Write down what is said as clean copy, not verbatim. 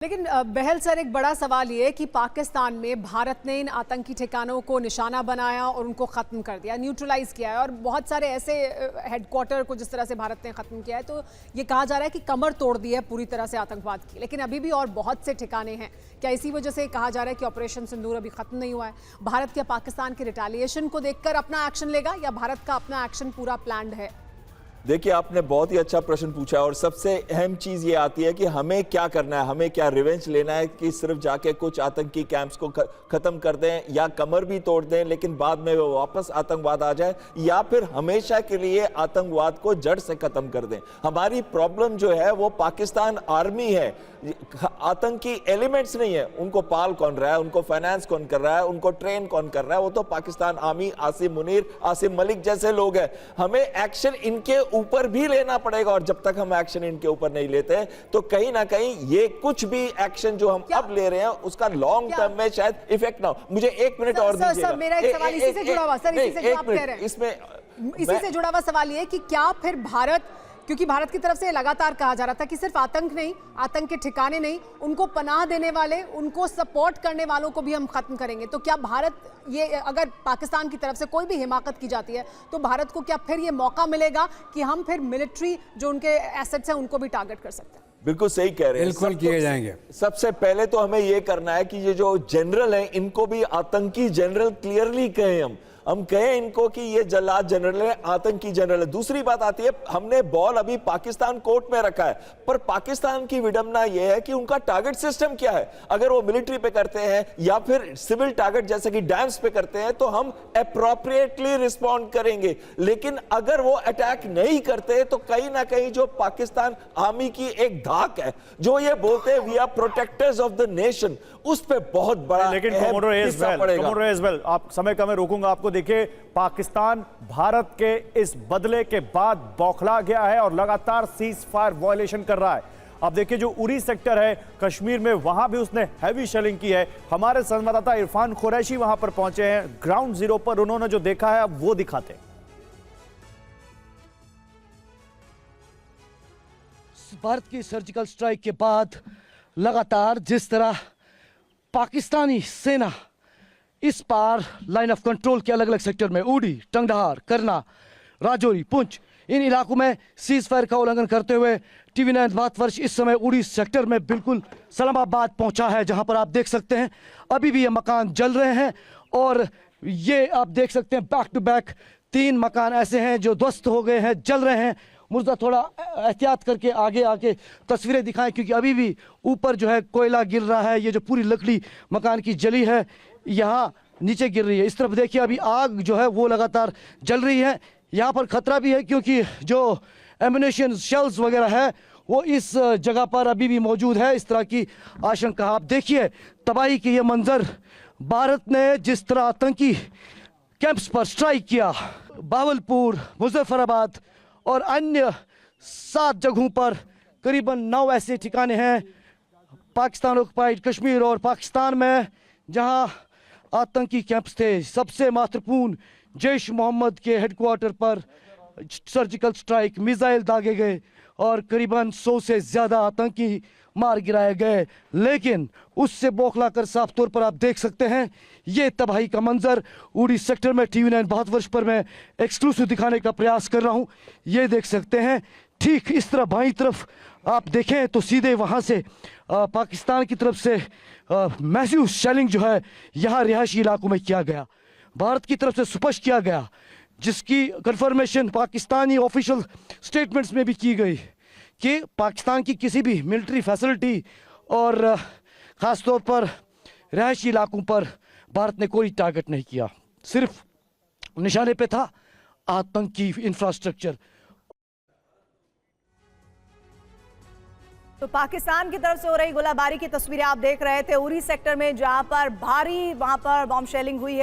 लेकिन बहल सर, एक बड़ा सवाल ये है कि पाकिस्तान में भारत ने इन आतंकी ठिकानों को निशाना बनाया और उनको ख़त्म कर दिया, न्यूट्रलाइज किया है। और बहुत सारे ऐसे हेडक्वार्टर को जिस तरह से भारत ने ख़त्म किया है, तो ये कहा जा रहा है कि कमर तोड़ दी है पूरी तरह से आतंकवाद की। लेकिन अभी भी और बहुत से ठिकाने हैं। क्या इसी वजह से कहा जा रहा है कि ऑपरेशन सिंदूर अभी ख़त्म नहीं हुआ है? भारत क्या पाकिस्तान के रिटेलिएशन को देखकर अपना एक्शन लेगा या भारत का अपना एक्शन पूरा प्लान्ड है? देखिए, आपने बहुत ही अच्छा प्रश्न पूछा और सबसे अहम चीज ये आती है कि हमें क्या करना है, हमें क्या रिवेंज लेना है कि सिर्फ जाके कुछ आतंकी कैंप्स को खत्म कर दें या कमर भी तोड़ दें लेकिन बाद में वो वापस आतंकवाद आ जाए, या फिर हमेशा के लिए आतंकवाद को जड़ से खत्म कर दें। हमारी प्रॉब्लम जो है वो पाकिस्तान आर्मी है, आतंकी एलिमेंट्स नहीं है। उनको पाल कौन रहा है, उनको फाइनेंस कौन कर रहा है, उनको ट्रेन कौन कर रहा है? वो तो पाकिस्तान आर्मी, आसिम मुनीर, आसिम मलिक जैसे लोग हैं। हमें एक्शन इनके ऊपर भी लेना पड़ेगा और जब तक हम एक्शन इनके ऊपर नहीं लेते तो कहीं ना कहीं ये कुछ भी एक्शन जो हम अब ले रहे हैं उसका लॉन्ग टर्म में शायद इफेक्ट ना हो। मुझे 1 मिनट और दीजिएगा। मेरा एक सवाल इसी से जुड़ा हुआ, सर, इसी से जो आप कह रहे हैं इसी से जुड़ा हुआ सवाल ये कि क्या फिर भारत, क्योंकि भारत की तरफ से लगातार कहा जा रहा था कि सिर्फ आतंक नहीं, आतंक के ठिकाने नहीं, उनको पनाह देने वाले, उनको सपोर्ट करने वालों को भी हम खत्म करेंगे, तो क्या भारत, ये अगर पाकिस्तान की तरफ से कोई भी हिमाकत की जाती है तो भारत को क्या फिर ये मौका मिलेगा कि हम फिर मिलिट्री जो उनके एसेट्स हैं उनको भी टारगेट कर सकते हैं? बिल्कुल सही कह रहे हैं, बिल्कुल किए जाएंगे। सबसे पहले तो हमें यह करना है कि ये जो जनरल हैं इनको भी आतंकी जनरल क्लियरली कहें। हम कहें इनको कि ये जल्लाद जनरल है, आतंकी जनरल है। दूसरी बात आती है, हमने बॉल अभी पाकिस्तान कोर्ट में रखा है, पर पाकिस्तान की विडंबना यह है कि उनका टारगेट सिस्टम क्या है। अगर वो मिलिट्री पे करते हैं या फिर सिविल टारगेट जैसे कि डैम्स पे करते हैं तो हम अप्रोप्रिएटली रिस्पॉन्ड करेंगे, लेकिन अगर वो अटैक नहीं करते तो कहीं ना कहीं जो पाकिस्तान आर्मी की एक धाक है, जो ये बोलते हैं we are protectors of the nation, उस पे बहुत बड़ा लेकिन कमोडोर एजवेल, आप समय कम है, रोकूंगा आपको। देखिए, पाकिस्तान भारत के इस बदले के बाद बौखला गया है और लगातार सीज फायर वायलेशन कर रहा है। अब देखिए, जो उरी सेक्टर है कश्मीर में, वहां भी उसने हैवी शेलिंग की है। हमारे संवाददाता इरफान कुरैशी वहां पर पहुंचे हैं, ग्राउंड जीरो पर उन्होंने जो देखा है अब वो दिखाते हैं। भारत की सर्जिकल स्ट्राइक के बाद लगातार जिस तरह पाकिस्तानी सेना इस पार लाइन ऑफ कंट्रोल के अलग अलग सेक्टर में, उड़ी, टंगधार, करना, राजौरी, पुंछ, इन इलाकों में सीज फायर का उल्लंघन करते हुए TV9 भारतवर्ष इस समय उड़ी सेक्टर में बिल्कुल सलामाबाद पहुंचा है, जहां पर आप देख सकते हैं अभी भी ये मकान जल रहे हैं। और ये आप देख सकते हैं बैक टू बैक 3 मकान ऐसे हैं जो ध्वस्त हो गए हैं, जल रहे हैं। मुर्जा थोड़ा एहतियात करके आगे आके तस्वीरें दिखाएं, क्योंकि अभी भी ऊपर जो है कोयला गिर रहा है। ये जो पूरी लकड़ी मकान की जली है यहाँ नीचे गिर रही है। इस तरफ देखिए, अभी आग जो है वो लगातार जल रही है। यहाँ पर खतरा भी है क्योंकि जो एम्यूनेशन शेल्स वगैरह है वो इस जगह पर अभी भी मौजूद है। इस तरह की आशंका, आप देखिए तबाही के ये मंजर। भारत ने जिस तरह आतंकी कैंप्स पर स्ट्राइक किया, बावलपुर, मुजफ्फराबाद और अन्य 7 जगहों पर करीबन 9 ऐसे ठिकाने हैं पाकिस्तान ऑक्युपाइड कश्मीर और पाकिस्तान में जहां आतंकी कैंप्स थे। सबसे महत्वपूर्ण जैश मोहम्मद के हेडक्वार्टर पर सर्जिकल स्ट्राइक, मिसाइल दागे गए और करीबन 100 से ज़्यादा आतंकी मार गिराए गए। लेकिन उससे बौखला कर साफ तौर पर आप देख सकते हैं ये तबाही का मंजर उड़ी सेक्टर में TV9 भारतवर्ष पर मैं एक्सक्लूसिव दिखाने का प्रयास कर रहा हूं। ये देख सकते हैं, ठीक इस तरफ बाईं तरफ आप देखें तो सीधे वहां से पाकिस्तान की तरफ से मैसिव शेलिंग जो है यहाँ रिहायशी इलाकों में किया गया, भारत की तरफ से स्पष्ट किया गया, जिसकी कंफर्मेशन पाकिस्तानी ऑफिशियल स्टेटमेंट्स में भी की गई कि पाकिस्तान की किसी भी मिलिट्री फैसिलिटी और ख़ास तौर पर रिहायशी इलाकों पर भारत ने कोई टारगेट नहीं किया, सिर्फ निशाने पे था आतंकी इंफ्रास्ट्रक्चर। तो पाकिस्तान की तरफ से हो रही गोलाबारी की तस्वीरें आप देख रहे थे उरी सेक्टर में, जहां पर भारी वहां पर बॉम्ब शेलिंग हुई है।